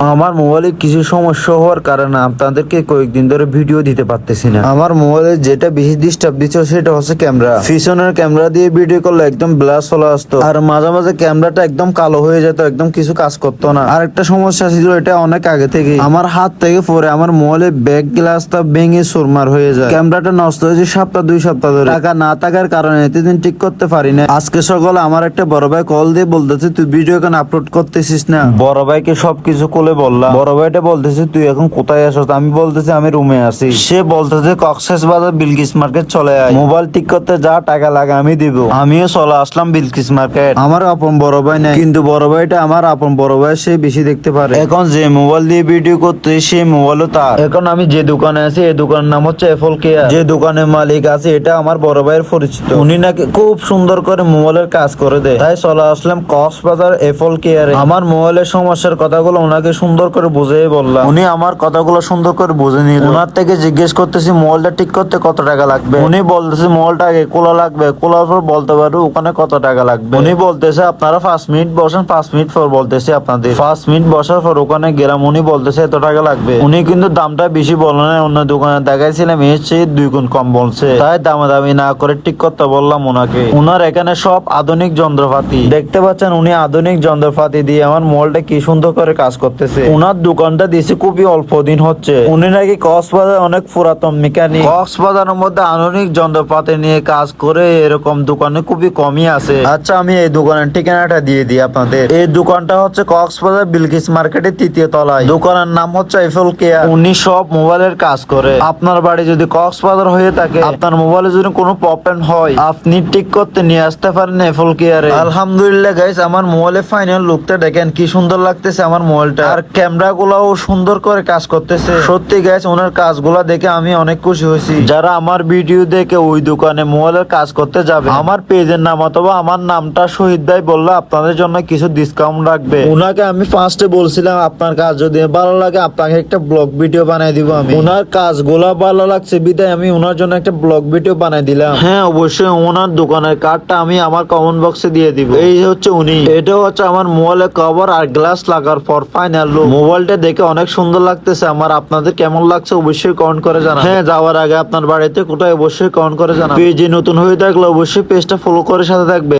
আমার মোবাইলে কিছু সমস্যা হওয়ার কারণে আপনাদেরকে কয়েকদিন ধরে ভিডিও দিতে পারতেছি না। আমার মোবাইলে যেটা বেশি ডিস্টার্ব দিচ্ছে সেটা হচ্ছে ক্যামেরা। পিছনের ক্যামেরা দিয়ে ভিডিও করলে একদম ব্লার চলে আসতো, আর মাঝে মাঝে ক্যামেরাটা একদম কালো হয়ে যেত, একদম কিছু কাজ করতো না। আর একটা সমস্যা ছিল, এটা অনেক আগে থেকে আমার হাত থেকে পরে আমার মোবাইলের ব্যাক গ্লাসটা ভেঙে চুরমার হয়ে যায়। ক্যামেরাটা নষ্ট হয়েছে সপ্তাহ 2 সপ্তাহ ধরে। টাকা না থাকার কারণে এতদিন ঠিক করতে পারি না। আজকে সকালে আমার একটা বড় ভাই কল দিয়ে বলতেছে, তুই ভিডিও এখন আপলোড করতেছিস না। বড় ভাইকে সবকিছু খুলে বললাম। বড় ভাইটা বলতেছে, তুই এখন কোথায় আসছ? আমি বলতেছি আমি রুমে আছি। সে বলতেছে কক্সবাজার বিলকিস মার্কেট চলে আয়, মোবাইল ঠিক করতে যা টাকা লাগে আমি দিব। আমিও চলে আসলাম বিলকিস মার্কেট। আমার আপন বড় ভাই নাই, কিন্তু বড় ভাইটা আমার আপন বড় ভাই, সে বেশি দেখতে পারে। এখন যে মোবাইল দিয়ে ভিডিও করতে সেই মোবাইলও তার। এখন আমি যে দোকানে আছি এই দোকানের নাম হচ্ছে এফল কেয়ার। যে দোকানের মালিক আছে এটা আমার বড় ভাইয়ের পরিচিত। উনি নাকি খুব সুন্দর করে মোবাইলের কাজ করে দেয়, তাই চলে আসলাম কক্সবাজার এফল কেয়ারে। আমার মোবাইলের সমস্যার কথাগুলো ওনাকে সুন্দর করে বুঝিয়ে বললাম। উনি আমার কথাগুলো সুন্দর করে বুঝে নিল। ওনার থেকে জিজ্ঞেস করতেছি মোবাইলটা ঠিক করতে কত টাকা লাগবে। উনি বলতেছে মোবাইলটা আগে খোলা লাগবে, খোলার পর বলতে পারবো ওখানে কত টাকা লাগবে। উনি বলতেছে আপনারা 5 মিনিট বসেন, 5 মিনিট পর বলতেছি আপনাদের। 5 মিনিট বসার পর ওখানে গেলাম, উনি বলতেছে এত টাকা লাগবে। উনি কিন্তু দামটা বেশি বলে না, অন্য দোকানে দেখাইছিলাম এর চেয়ে 2 গুণ কম বলছে, তাই দামাদামি না করে ঠিক করতে বললাম ওনাকে। ওনার এখানে সব আধুনিক যন্ত্রপাতি দেখতে পাচ্ছেন। উনি আধুনিক যন্ত্রপাতি দিয়ে আমার মোবাইলটা কি সুন্দর করে কাজ করতেছে। ওনার দোকানটা দিয়েছে খুবই অল্প দিন হচ্ছে। উনি নাকি কক্সবাজার অনেক পুরাতন মেকানিক। কক্সবাজারের মধ্যে আধুনিক যন্ত্রপাতি নিয়ে কাজ করে এরকম দোকানে খুবই কমই আছে। আচ্ছা আমি এই দোকানের ঠিকানাটা দিয়ে দিই আপনাদের। এই দোকানটা হচ্ছে কক্সবাজার বিলকিস মার্কেটের 3য় তলায়। দোকানের নাম হচ্ছে এফল কেয়ার। উনি সব মোবাইলের কাজ করে। আপনার বাড়ি যদি কক্সবাজার হয়ে থাকে, আপনার মোবাইলে যদি কোনো প্রবলেম হয়, আপনি ঠিক করতে নিয়ে আসতে পারেন এফল কেয়ারে। আলহামদুলিল্লাহ গাইস, আমার মোবাইলের ফাইনাল লুকটা দেখেন কি সুন্দর লাগতেছে আমার মোবাইলটা, আর ক্যামেরা গুলাও সুন্দর করে কাজ করতেছে। সত্যি গাইস, ওনার কাজগুলা দেখে আমি অনেক খুশি হয়েছি। যারা আমার ভিডিও দেখে ওই দোকানে মোবাইলের কাজ করতে যাবে, আমার পেজের নাম অথবা আমার নামটা শহীদ ভাই বললে আপনাদের জন্য কিছু ডিসকাউন্ট রাখবে। ওনাকে আমি ফার্স্টে বলছিলাম আপনার কাজ যদি ভালো লাগে আপনাকে একটা ব্লগ ভিডিও বানাই দিব আমি। ওনার কাজগুলা ভালো লাগছে বিদায় আমি ওনার জন্য একটা ব্লগ ভিডিও বানাই দিলাম। হ্যাঁ অবশ্যই ওনার দোকানের কার্ডটা আমি আমার কমেন্ট বক্সে দিয়ে দিব। এই হচ্ছে উনি। এটা হচ্ছে আমার মোবাইলের কভার আর গ্লাস লাগার পর ফাইনাল লুক। মোবাইলটা দেখে অনেক সুন্দর লাগতেছে আমার। আপনাদের কেমন লাগছে অবশ্যই কমেন্ট করে জানান। হ্যাঁ, যাওয়ার আগে আপনার বাড়িতে কোথায় অবশ্যই কমেন্ট করে জানান। পেজে নতুন হয়ে থাকলে অবশ্যই পেজটা ফলো করে সাথে থাকবে।